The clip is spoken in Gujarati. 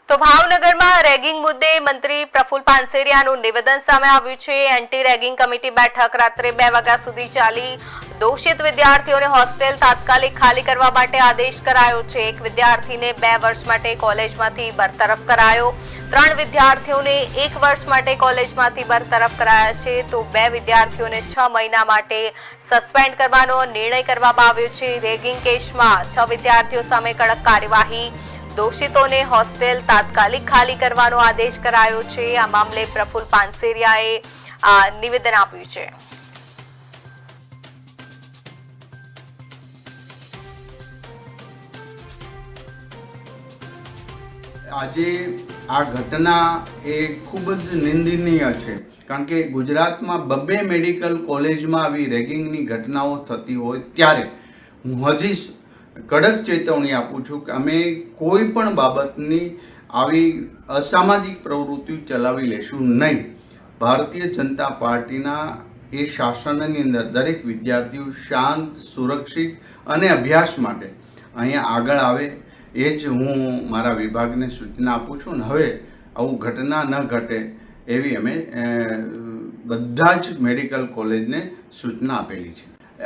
તો ભાવનગરમાં રેગિંગ મુદ્દે મંત્રી પ્રફુલ પાનસેરિયાનું નિવેદન સામે આવ્યું છે। એન્ટી રેગિંગ કમિટી બેઠક રાત્રે 2 વાગ્યા સુધી ચાલી। દોષિત વિદ્યાર્થીઓને હોસ્ટેલ તાત્કાલિક ખાલી કરવા માટે આદેશ કરાયો છે। એક વિદ્યાર્થીને 2 વર્ષ માટે કોલેજમાંથી બરતરફ કરાયો। 3 વિદ્યાર્થીઓને 1 વર્ષ માટે કોલેજમાંથી બરતરફ કરાયા છે, તો 2 વિદ્યાર્થીઓને 6 મહિના માટે સસ્પેન્ડ કરવાનો નિર્ણય કરવામાં આવ્યો છે। રેગિંગ કેસમાં 6 વિદ્યાર્થીઓ સામે કડક કાર્યવાહી, દોષિતોને હોસ્ટેલ તાત્કાલિક ખાલી કરવાનો આદેશ કરાયો છે। આ મામલે પ્રફુલ પાનસેરિયાએ નિવેદન આપ્યું છે। આજે આ ઘટના એ ખૂબ જ નિંદનીય છે, કારણ કે ગુજરાતમાં 2 મેડિકલ કોલેજમાં આવી રેગિંગની ઘટનાઓ થતી હોય ત્યારે હું હજી કડક ચેતવણી આપું છું કે અમે કોઈ પણ બાબતની આવી અસામાજિક પ્રવૃત્તિ ચલાવી લેશું નહીં। ભારતીય જનતા પાર્ટીના એ શાસનની અંદર દરેક વિદ્યાર્થીઓ શાંત, સુરક્ષિત અને અભ્યાસ માટે અહીંયા આગળ આવે એ જ હું મારા વિભાગને સૂચના આપું છું। અને હવે આવું ઘટના ન ઘટે એવી અમે બધા જ મેડિકલ કોલેજને સૂચના આપેલી છે।